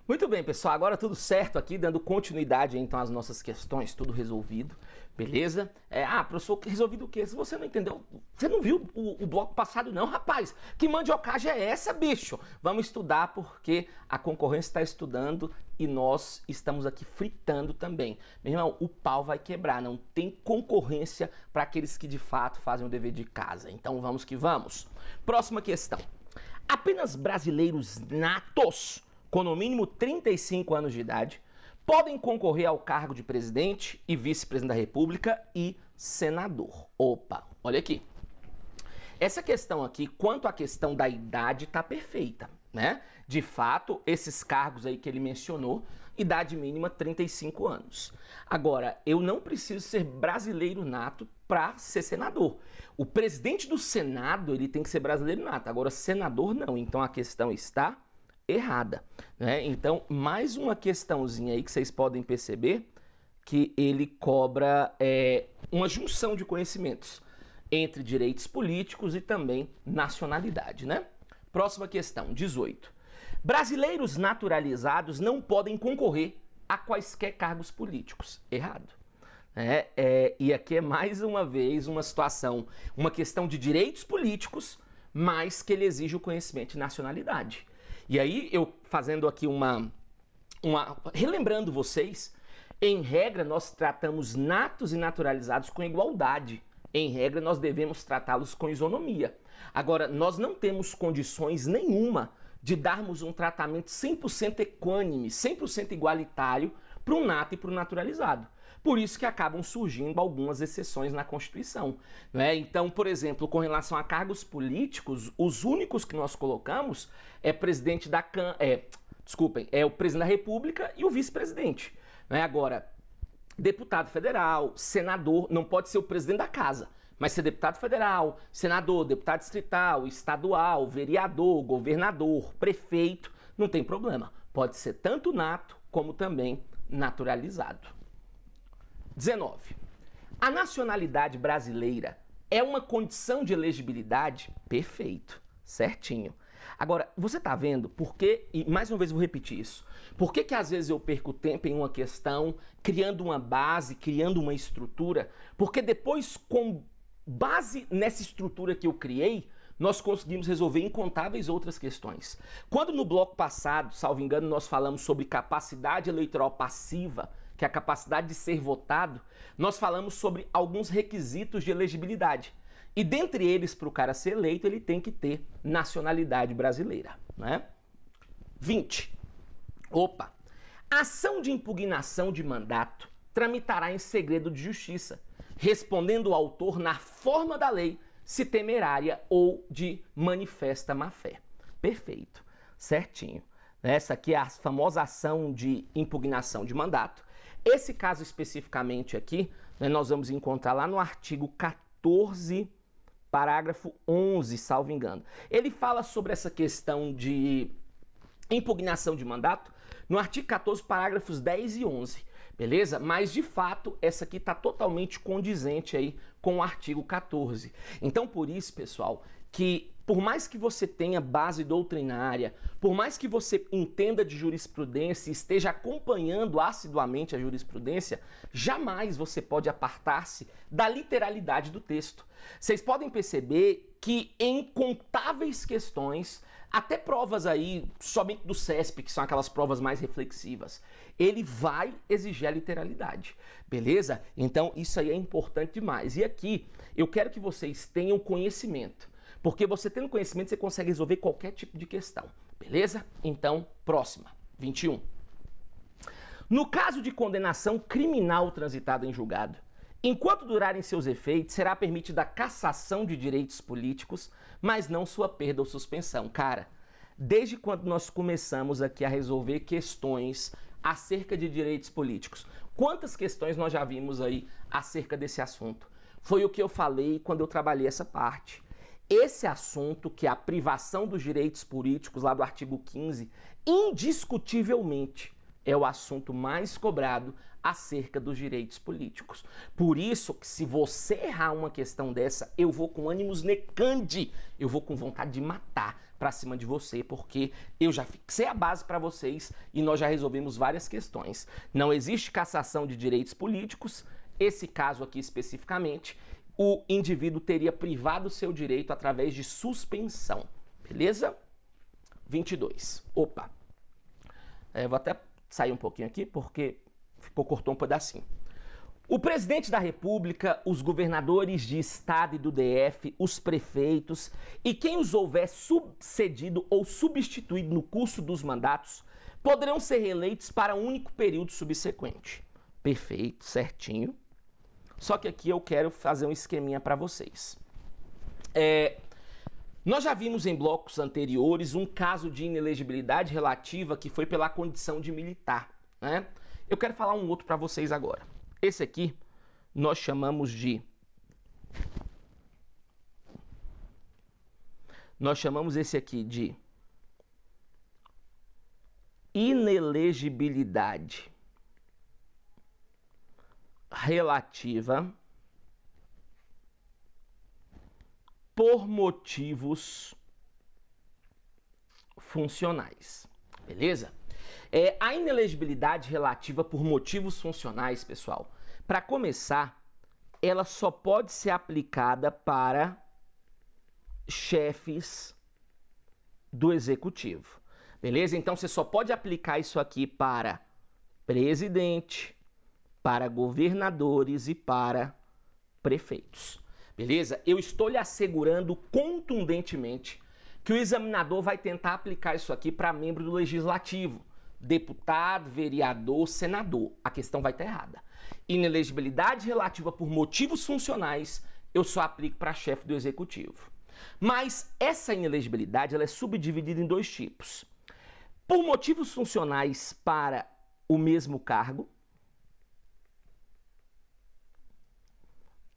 Muito bem, pessoal, agora tudo certo aqui, dando continuidade então às nossas questões, tudo resolvido, beleza? Professor, resolvido o quê? Se você não entendeu, você não viu o bloco passado não, rapaz? Que mandiocagem é essa, bicho? Vamos estudar porque a concorrência está estudando e nós estamos aqui fritando também. Meu irmão, o pau vai quebrar, não tem concorrência para aqueles que de fato fazem o dever de casa. Então vamos que vamos. Próxima questão. Apenas brasileiros natos com no mínimo 35 anos de idade, podem concorrer ao cargo de presidente e vice-presidente da República e senador. Opa, olha aqui. Essa questão aqui, quanto à questão da idade, tá perfeita, né? De fato, esses cargos aí que ele mencionou, idade mínima 35 anos. Agora, eu não preciso ser brasileiro nato para ser senador. O presidente do Senado, ele tem que ser brasileiro nato. Agora, senador não. Então, a questão está errada, né? Então, mais uma questãozinha aí que vocês podem perceber que ele cobra uma junção de conhecimentos entre direitos políticos e também nacionalidade, né? Próxima questão, 18. Brasileiros naturalizados não podem concorrer a quaisquer cargos políticos. Errado. E aqui é mais uma vez uma situação, uma questão de direitos políticos, mas que ele exige o conhecimento de nacionalidade. E aí, eu fazendo aqui relembrando vocês, em regra nós tratamos natos e naturalizados com igualdade. Em regra nós devemos tratá-los com isonomia. Agora, nós não temos condições nenhuma de darmos um tratamento 100% equânime, 100% igualitário para um nato e para o naturalizado. Por isso que acabam surgindo algumas exceções na Constituição, né? Então, por exemplo, com relação a cargos políticos, os únicos que nós colocamos é presidente da o presidente da República e o vice-presidente, né? Agora, deputado federal, senador, não pode ser o presidente da casa, mas ser deputado federal, senador, deputado distrital, estadual, vereador, governador, prefeito, não tem problema. Pode ser tanto nato como também naturalizado. 19. A nacionalidade brasileira é uma condição de elegibilidade? Perfeito, certinho. Agora, você tá vendo por que, e mais uma vez eu vou repetir isso, por que às vezes eu perco tempo em uma questão, criando uma base, criando uma estrutura, porque depois, com base nessa estrutura que eu criei, nós conseguimos resolver incontáveis outras questões. Quando no bloco passado, salvo engano, nós falamos sobre capacidade eleitoral passiva, que é a capacidade de ser votado, nós falamos sobre alguns requisitos de elegibilidade. E dentre eles, para o cara ser eleito, ele tem que ter nacionalidade brasileira, né? 20. Opa! Ação de impugnação de mandato tramitará em segredo de justiça, respondendo o autor na forma da lei, se temerária ou de manifesta má-fé. Perfeito, certinho. Essa aqui é a famosa ação de impugnação de mandato. Esse caso especificamente aqui, né, nós vamos encontrar lá no artigo 14, parágrafo 11, salvo engano. Ele fala sobre essa questão de impugnação de mandato no artigo 14, parágrafos 10 e 11, beleza? Mas, de fato, essa aqui está totalmente condizente aí com o artigo 14. Então, por isso, pessoal, que por mais que você tenha base doutrinária, por mais que você entenda de jurisprudência e esteja acompanhando assiduamente a jurisprudência, jamais você pode apartar-se da literalidade do texto. Vocês podem perceber que em incontáveis questões, até provas aí somente do CESP, que são aquelas provas mais reflexivas, ele vai exigir a literalidade, beleza? Então isso aí é importante demais. E aqui eu quero que vocês tenham conhecimento, porque você tendo conhecimento você consegue resolver qualquer tipo de questão, beleza? Então, próxima, 21. No caso de condenação criminal transitada em julgado, enquanto durarem seus efeitos, será permitida a cassação de direitos políticos, mas não sua perda ou suspensão. Cara, desde quando nós começamos aqui a resolver questões acerca de direitos políticos, quantas questões nós já vimos aí acerca desse assunto? Foi o que eu falei quando eu trabalhei essa parte. Esse assunto, que é a privação dos direitos políticos, lá do artigo 15, indiscutivelmente é o assunto mais cobrado acerca dos direitos políticos. Por isso que se você errar uma questão dessa, eu vou com ânimos necandi, eu vou com vontade de matar pra cima de você, porque eu já fixei a base para vocês e nós já resolvemos várias questões. Não existe cassação de direitos políticos, esse caso aqui especificamente, o indivíduo teria privado o seu direito através de suspensão, beleza? 22. Opa, vou até sair um pouquinho aqui porque cortou um pedacinho. O presidente da República, os governadores de estado e do DF, os prefeitos e quem os houver sucedido ou substituído no curso dos mandatos poderão ser reeleitos para um único período subsequente. Perfeito, certinho. Só que aqui eu quero fazer um esqueminha para vocês. Nós já vimos em blocos anteriores um caso de inelegibilidade relativa que foi pela condição de militar, né? Eu quero falar um outro para vocês agora. Esse aqui nós chamamos esse aqui de inelegibilidade relativa por motivos funcionais, beleza? A inelegibilidade relativa por motivos funcionais, pessoal, para começar, ela só pode ser aplicada para chefes do executivo, beleza? Então você só pode aplicar isso aqui para presidente, para governadores e para prefeitos, beleza? Eu estou lhe assegurando contundentemente que o examinador vai tentar aplicar isso aqui para membro do legislativo, deputado, vereador, senador. A questão vai estar errada. Inelegibilidade relativa por motivos funcionais, eu só aplico para chefe do executivo. Mas essa inelegibilidade ela é subdividida em dois tipos. Por motivos funcionais para o mesmo cargo,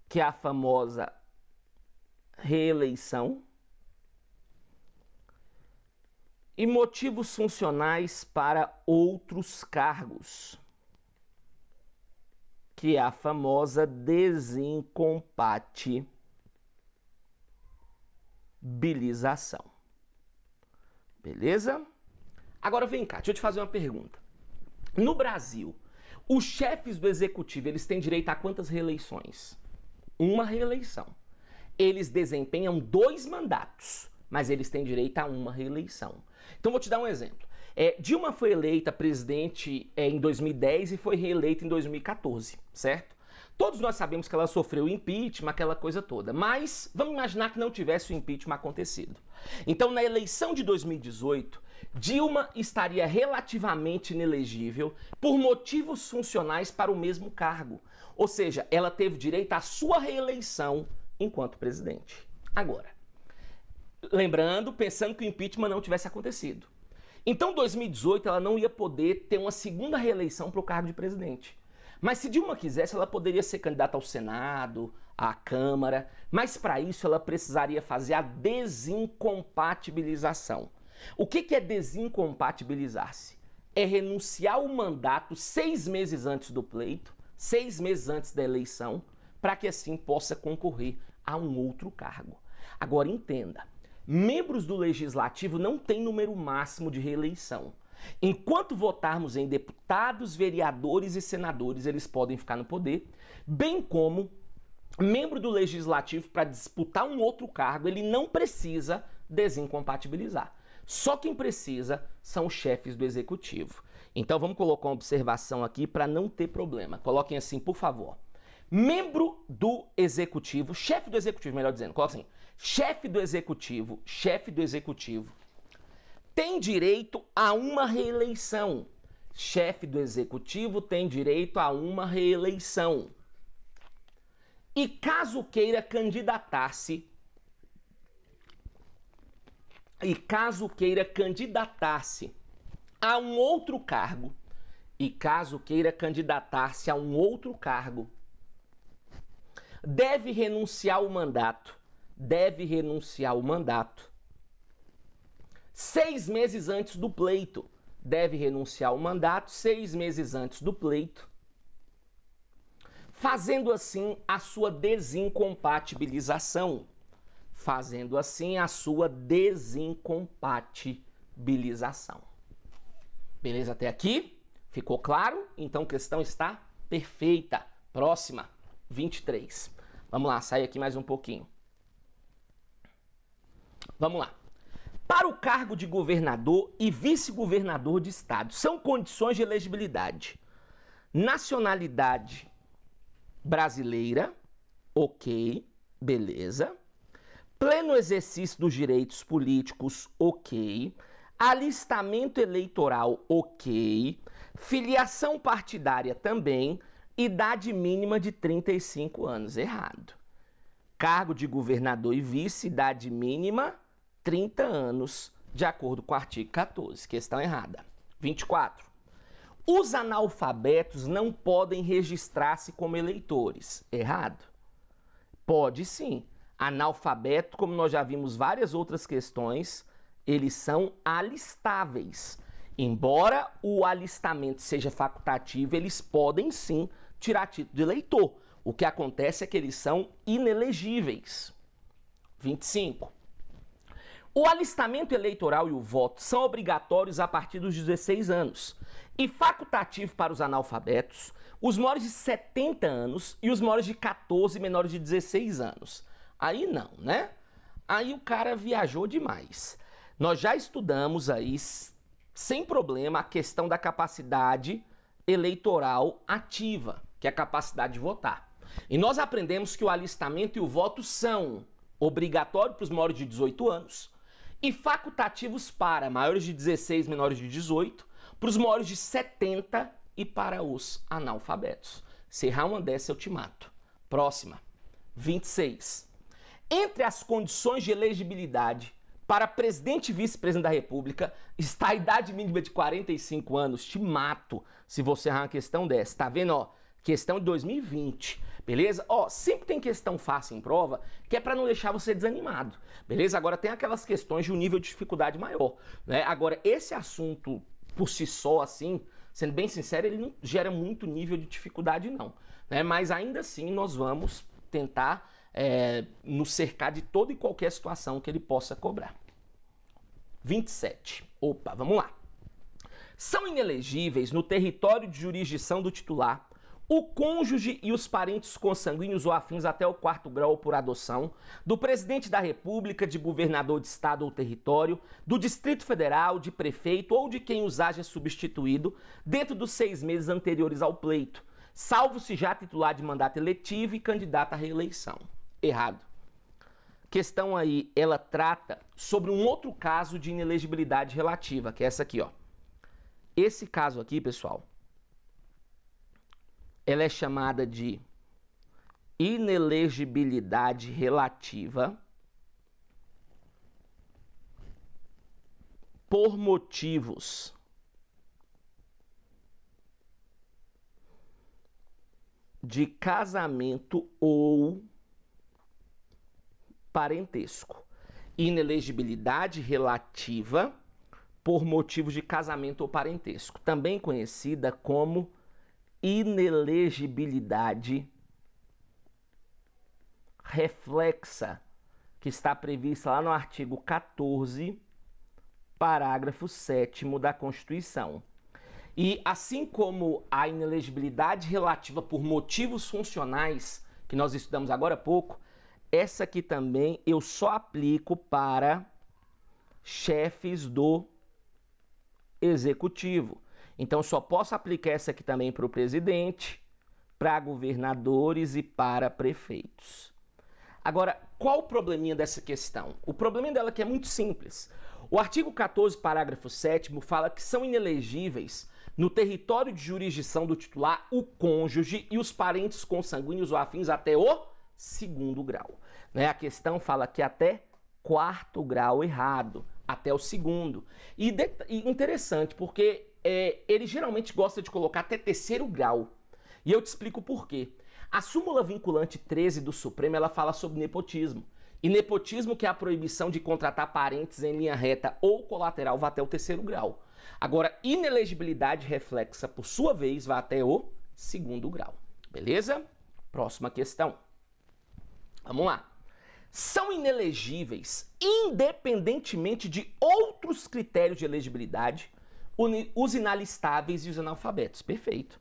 que é a famosa reeleição, e motivos funcionais para outros cargos, que é a famosa desincompatibilização. Beleza? Agora vem cá, deixa eu te fazer uma pergunta. No Brasil, os chefes do executivo, eles têm direito a quantas reeleições? Uma reeleição. Eles desempenham 2 mandatos, mas eles têm direito a uma reeleição. Então vou te dar um exemplo. Dilma foi eleita presidente em 2010 e foi reeleita em 2014, certo? Todos nós sabemos que ela sofreu impeachment, aquela coisa toda, mas vamos imaginar que não tivesse o impeachment acontecido. Então na eleição de 2018, Dilma estaria relativamente inelegível por motivos funcionais para o mesmo cargo. Ou seja, ela teve direito à sua reeleição enquanto presidente. Agora, lembrando, pensando que o impeachment não tivesse acontecido. Então, em 2018, ela não ia poder ter uma segunda reeleição para o cargo de presidente. Mas se Dilma quisesse, ela poderia ser candidata ao Senado, à Câmara, mas para isso ela precisaria fazer a desincompatibilização. O que é desincompatibilizar-se? É renunciar ao mandato 6 meses antes do pleito, 6 meses antes da eleição, para que assim possa concorrer a um outro cargo. Agora entenda, membros do Legislativo não têm número máximo de reeleição. Enquanto votarmos em deputados, vereadores e senadores, eles podem ficar no poder, bem como membro do Legislativo, para disputar um outro cargo, ele não precisa desincompatibilizar. Só quem precisa são os chefes do Executivo. Então vamos colocar uma observação aqui para não ter problema. Coloquem assim, por favor. Membro do Executivo, chefe do Executivo, melhor dizendo, coloca assim, chefe do Executivo, tem direito a uma reeleição. Chefe do Executivo tem direito a uma reeleição. E caso queira candidatar-se, a um outro cargo, deve renunciar ao mandato 6 meses antes do pleito, deve renunciar ao mandato 6 meses antes do pleito, fazendo assim a sua desincompatibilização. Fazendo assim a sua desincompatibilização. Beleza até aqui? Ficou claro? Então a questão está perfeita. Próxima, 23. Vamos lá, sai aqui mais um pouquinho. Vamos lá. Para o cargo de governador e vice-governador de estado, são condições de elegibilidade: nacionalidade brasileira, ok, beleza. Pleno exercício dos direitos políticos, ok. Alistamento eleitoral, ok. Filiação partidária também. Idade mínima de 35 anos, errado. Cargo de governador e vice, idade mínima 30 anos, de acordo com o artigo 14. Questão errada. 24. Os analfabetos não podem registrar-se como eleitores. Errado. Pode sim. Analfabeto, como nós já vimos várias outras questões, eles são alistáveis. Embora o alistamento seja facultativo, eles podem sim tirar título de eleitor. O que acontece é que eles são inelegíveis. 25. O alistamento eleitoral e o voto são obrigatórios a partir dos 16 anos e facultativo para os analfabetos, os maiores de 70 anos e os maiores de 14 e menores de 16 anos. Aí não, né? Aí o cara viajou demais. Nós já estudamos aí, sem problema, a questão da capacidade eleitoral ativa, que é a capacidade de votar. E nós aprendemos que o alistamento e o voto são obrigatórios para os maiores de 18 anos e facultativos para maiores de 16, menores de 18, para os maiores de 70 e para os analfabetos. Se errar uma dessa, eu te mato. Próxima. 26. Entre as condições de elegibilidade para presidente e vice-presidente da República está a idade mínima de 45 anos. Te mato se você errar uma questão dessa. Tá vendo, ó? Questão de 2020, beleza? Ó, sempre tem questão fácil em prova, que é para não deixar você desanimado, beleza? Agora tem aquelas questões de um nível de dificuldade maior, né? Agora, esse assunto, por si só, assim, sendo bem sincero, ele não gera muito nível de dificuldade, não, né? Mas ainda assim, nós vamos tentar nos cercar de toda e qualquer situação que ele possa cobrar. 27. Opa, vamos lá. São inelegíveis no território de jurisdição do titular o cônjuge e os parentes consanguíneos ou afins até o 4º grau ou por adoção, do presidente da República, de governador de estado ou território, do Distrito Federal, de prefeito ou de quem os haja substituído, dentro dos 6 meses anteriores ao pleito, salvo se já titular de mandato eletivo e candidato à reeleição. Errado. Questão aí, ela trata sobre um outro caso de inelegibilidade relativa, que é essa aqui, ó. Esse caso aqui, pessoal, ela é chamada de inelegibilidade relativa por motivos de casamento ou parentesco. Inelegibilidade relativa por motivos de casamento ou parentesco, também conhecida como inelegibilidade reflexa, que está prevista lá no artigo 14, parágrafo 7º da Constituição. E assim como a inelegibilidade relativa por motivos funcionais, que nós estudamos agora há pouco, essa aqui também eu só aplico para chefes do executivo. Então, só posso aplicar essa aqui também para o presidente, para governadores e para prefeitos. Agora, qual o probleminha dessa questão? O probleminha dela aqui é muito simples. O artigo 14, parágrafo 7º, fala que são inelegíveis no território de jurisdição do titular o cônjuge e os parentes consanguíneos ou afins até o 2º grau. Né? A questão fala que até 4º grau, errado, até o 2º. E interessante, porque ele geralmente gosta de colocar até 3º grau. E eu te explico por quê. A súmula vinculante 13 do Supremo, ela fala sobre nepotismo. E nepotismo, que é a proibição de contratar parentes em linha reta ou colateral, vai até o 3º grau. Agora, inelegibilidade reflexa, por sua vez, vai até o segundo grau. Beleza? Próxima questão. Vamos lá. São inelegíveis, independentemente de outros critérios de elegibilidade, os inalistáveis e os analfabetos. Perfeito.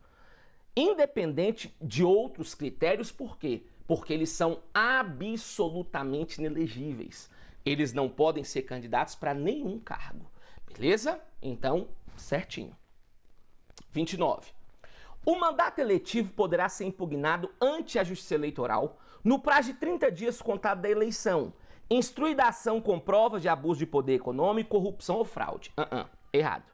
Independente de outros critérios, por quê? Porque eles são absolutamente inelegíveis. Eles não podem ser candidatos para nenhum cargo. Beleza? Então, certinho. 29. O mandato eletivo poderá ser impugnado ante a Justiça Eleitoral no prazo de 30 dias contado da eleição, instruída a ação com provas de abuso de poder econômico, corrupção ou fraude. Errado.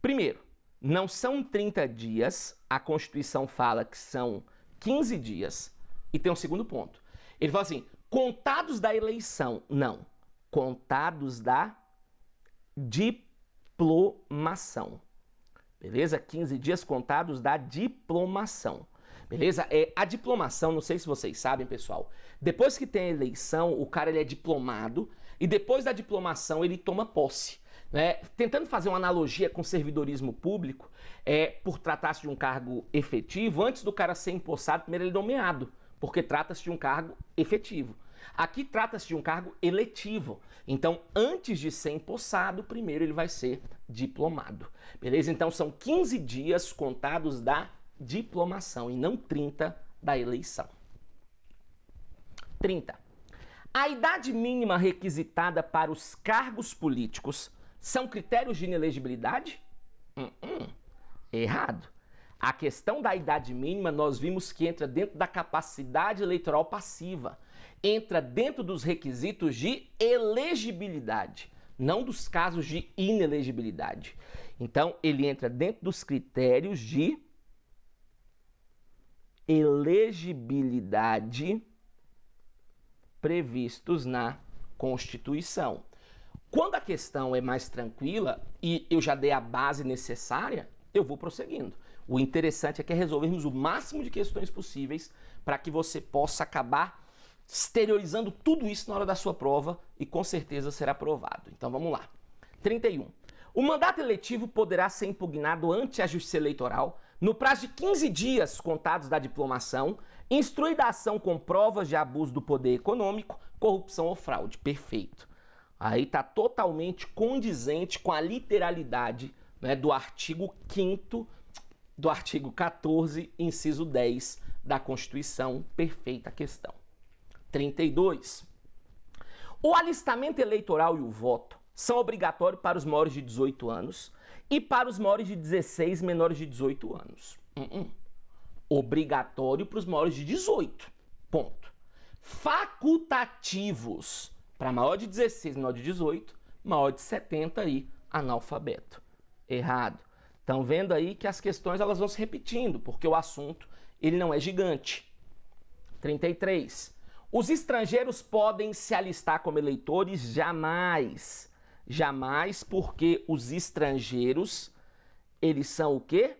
Primeiro, não são 30 dias, a Constituição fala que são 15 dias. E tem um segundo ponto. Ele fala assim, contados da eleição. Não, contados da diplomação. Beleza? 15 dias contados da diplomação. Beleza? A diplomação, não sei se vocês sabem, pessoal, depois que tem a eleição, o cara ele é diplomado e depois da diplomação ele toma posse. Né? Tentando fazer uma analogia com o servidorismo público, por tratar-se de um cargo efetivo, antes do cara ser empossado, primeiro ele é nomeado, porque trata-se de um cargo efetivo. Aqui trata-se de um cargo eletivo. Então, antes de ser empossado, primeiro ele vai ser diplomado. Beleza? Então, são 15 dias contados da diplomação e não 30 da eleição. 30. A idade mínima requisitada para os cargos políticos são critérios de inelegibilidade? Errado. A questão da idade mínima nós vimos que entra dentro da capacidade eleitoral passiva. Entra dentro dos requisitos de elegibilidade, não dos casos de inelegibilidade. Então, ele entra dentro dos critérios de elegibilidade previstos na Constituição. Quando a questão é mais tranquila e eu já dei a base necessária, eu vou prosseguindo. O interessante é que resolvermos o máximo de questões possíveis para que você possa acabar exteriorizando tudo isso na hora da sua prova e com certeza será aprovado. Então vamos lá. 31. O mandato eletivo poderá ser impugnado ante a Justiça Eleitoral no prazo de 15 dias contados da diplomação, instruída a ação com provas de abuso do poder econômico, corrupção ou fraude. Perfeito. Aí está totalmente condizente com a literalidade, né, do artigo 5º do artigo 14, inciso 10 da Constituição. Perfeita questão. 32. O alistamento eleitoral e o voto são obrigatórios para os maiores de 18 anos e para os maiores de 16 menores de 18 anos. Obrigatório para os maiores de 18. Ponto. Facultativos para maior de 16, menor de 18, maior de 70 e analfabeto. Errado. Estão vendo aí que as questões elas vão se repetindo, porque o assunto ele não é gigante. 33. Os estrangeiros podem se alistar como eleitores? Jamais. Jamais, porque os estrangeiros, eles são o quê?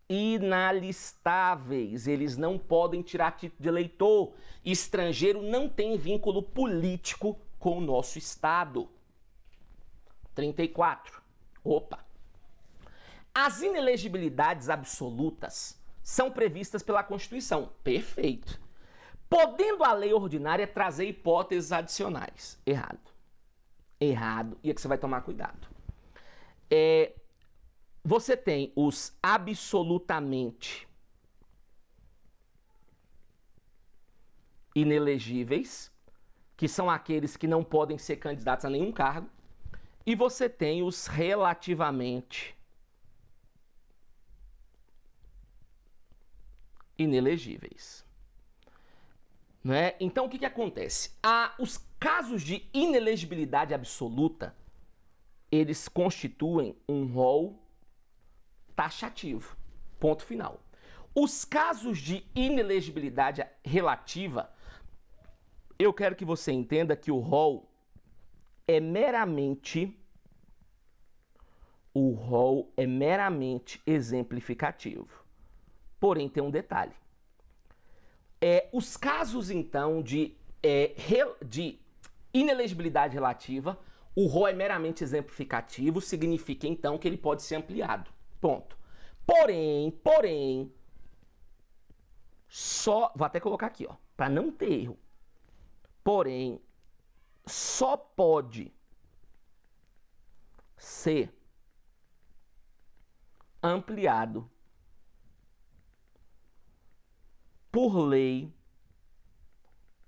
Inalistáveis. Eles não podem tirar título de eleitor. Estrangeiro não tem vínculo político com o nosso Estado. 34. As inelegibilidades absolutas são previstas pela Constituição. Perfeito. Podendo a lei ordinária trazer hipóteses adicionais. Errado. Errado. E aqui você vai tomar cuidado. Você tem os absolutamente inelegíveis, que são aqueles que não podem ser candidatos a nenhum cargo, e você tem os relativamente inelegíveis. Né? Então, o que acontece? Os casos de inelegibilidade absoluta, eles constituem um rol taxativo. Ponto final. Os casos de inelegibilidade relativa, eu quero que você entenda que o rol é meramente exemplificativo. Porém, tem um detalhe. Os casos, então, de inelegibilidade relativa, O rol é meramente exemplificativo, significa então que ele pode ser ampliado. Ponto. Porém, só, vou até colocar aqui, ó, para não ter erro. Porém, só pode ser ampliado por lei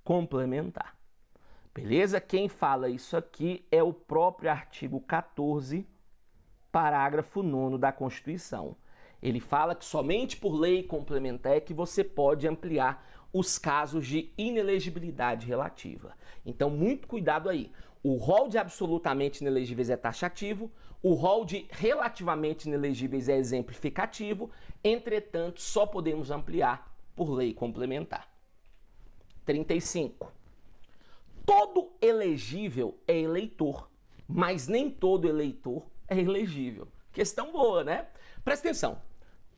complementar. Beleza? Quem fala isso aqui é o próprio artigo 14, parágrafo 9º da Constituição. Ele fala que somente por lei complementar é que você pode ampliar os casos de inelegibilidade relativa. Então, muito cuidado aí. O rol de absolutamente inelegíveis é taxativo, o rol de relativamente inelegíveis é exemplificativo, entretanto, só podemos ampliar por lei complementar. 35. Todo elegível é eleitor, mas nem todo eleitor é elegível. Questão boa, né? Presta atenção.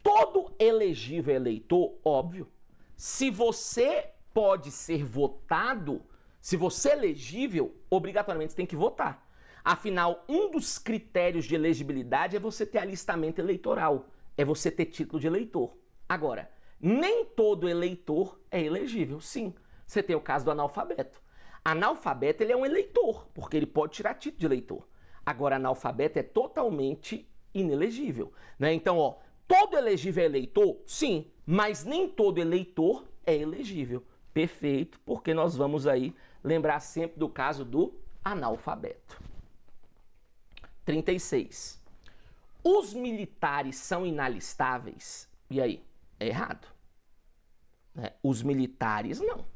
Todo elegível é eleitor, óbvio. Se você pode ser votado, se você é elegível, obrigatoriamente você tem que votar. Afinal, um dos critérios de elegibilidade é você ter alistamento eleitoral, é você ter título de eleitor. Agora, nem todo eleitor é elegível, sim. Você tem o caso do analfabeto. Analfabeto, ele é um eleitor, porque ele pode tirar título de eleitor. Agora, analfabeto é totalmente inelegível, né? Então, ó, todo elegível é eleitor? Sim, mas nem todo eleitor é elegível. Perfeito, porque nós vamos aí lembrar sempre do caso do analfabeto. 36. Os militares são inalistáveis? E aí? É errado. Né? Os militares não.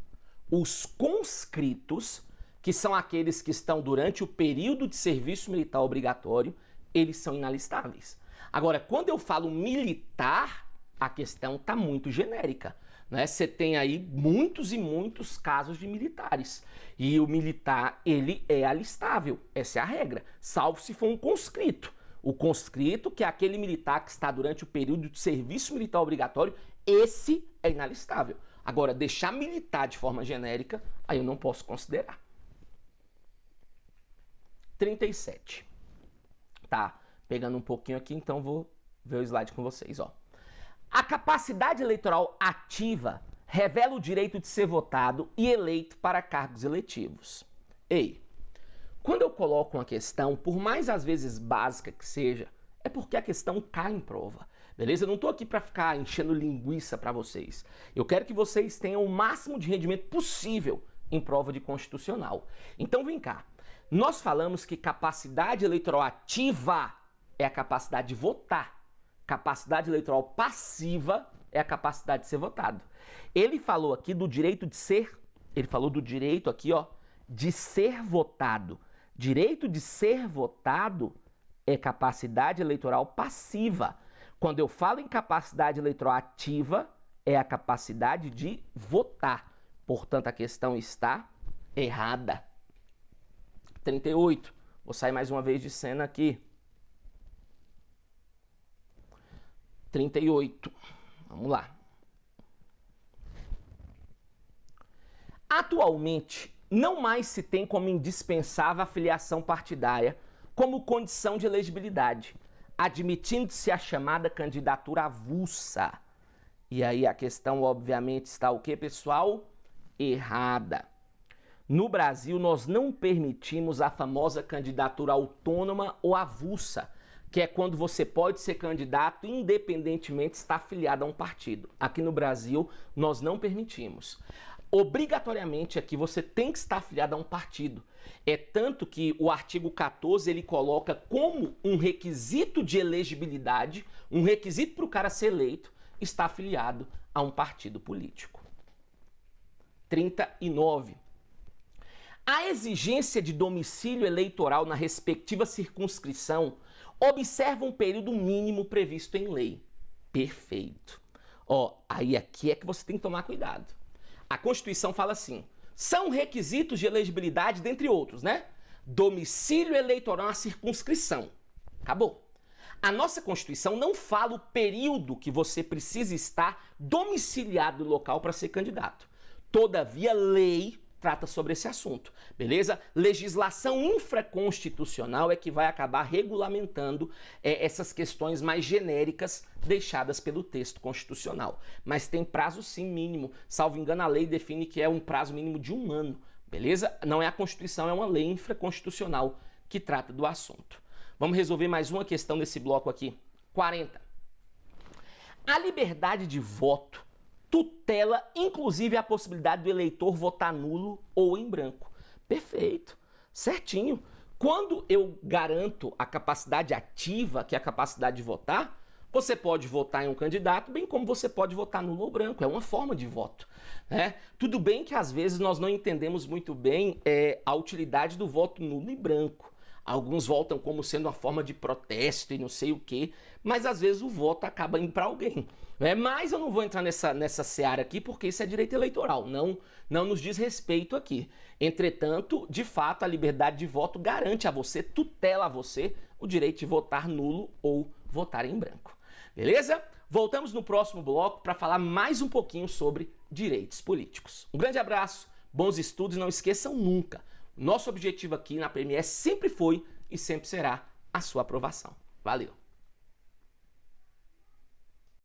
Os conscritos, que são aqueles que estão durante o período de serviço militar obrigatório, eles são inalistáveis. Agora, quando eu falo militar, a questão está muito genérica. Né? Você tem aí muitos e muitos casos de militares. E o militar, ele é alistável. Essa é a regra. Salvo se for um conscrito. O conscrito, que é aquele militar que está durante o período de serviço militar obrigatório, esse é inalistável. Agora, deixar militar de forma genérica, aí eu não posso considerar. 37. Tá, pegando um pouquinho aqui, então vou ver o slide com vocês, ó. A capacidade eleitoral ativa revela o direito de ser votado e eleito para cargos eletivos. Ei, quando eu coloco uma questão, por mais às vezes básica que seja, é porque a questão cai em prova, beleza? Eu não tô aqui para ficar enchendo linguiça para vocês. Eu quero que vocês tenham o máximo de rendimento possível em prova de constitucional. Então vem cá, nós falamos que capacidade eleitoral ativa é a capacidade de votar. Capacidade eleitoral passiva é a capacidade de ser votado. Ele falou aqui do direito de ser, ele falou do direito aqui, ó, de ser votado. Direito de ser votado é capacidade eleitoral passiva. Quando eu falo em capacidade eleitoral ativa, é a capacidade de votar. Portanto, a questão está errada. 38. Vou sair mais uma vez de cena aqui. 38. Vamos lá. Atualmente, não mais se tem como indispensável a filiação partidária como condição de elegibilidade, admitindo-se a chamada candidatura avulsa. E aí a questão, obviamente, está o quê, pessoal? Errada. No Brasil, nós não permitimos a famosa candidatura autônoma ou avulsa, que é quando você pode ser candidato independentemente de estar afiliado a um partido. Aqui no Brasil, nós não permitimos. Obrigatoriamente aqui você tem que estar afiliado a um partido. É tanto que o artigo 14 ele coloca como um requisito de elegibilidade, um requisito para o cara ser eleito, estar afiliado a um partido político. 39. A exigência de domicílio eleitoral na respectiva circunscrição observa um período mínimo previsto em lei. Perfeito. Ó, aí aqui é que você tem que tomar cuidado. A Constituição fala assim, são requisitos de elegibilidade, dentre outros, né? Domicílio eleitoral na circunscrição. Acabou. A nossa Constituição não fala o período que você precisa estar domiciliado no local para ser candidato. Todavia, lei trata sobre esse assunto, beleza? Legislação infraconstitucional é que vai acabar regulamentando essas questões mais genéricas deixadas pelo texto constitucional. Mas tem prazo sim mínimo, salvo engano a lei define que é um prazo mínimo de 1 ano, beleza? Não é a Constituição, é uma lei infraconstitucional que trata do assunto. Vamos resolver mais uma questão nesse bloco aqui. 40. A liberdade de voto tutela, inclusive, a possibilidade do eleitor votar nulo ou em branco. Perfeito, certinho. Quando eu garanto a capacidade ativa, que é a capacidade de votar, você pode votar em um candidato, bem como você pode votar nulo ou branco. É uma forma de voto, né? Tudo bem que às vezes nós não entendemos muito bem a utilidade do voto nulo e branco. Alguns votam como sendo uma forma de protesto e não sei o quê, mas às vezes o voto acaba indo para alguém. Mas eu não vou entrar nessa seara aqui porque isso é direito eleitoral, não nos diz respeito aqui. Entretanto, de fato, a liberdade de voto garante a você, tutela a você, o direito de votar nulo ou votar em branco. Beleza? Voltamos no próximo bloco para falar mais um pouquinho sobre direitos políticos. Um grande abraço, bons estudos e não esqueçam nunca, nosso objetivo aqui na PME sempre foi e sempre será a sua aprovação. Valeu!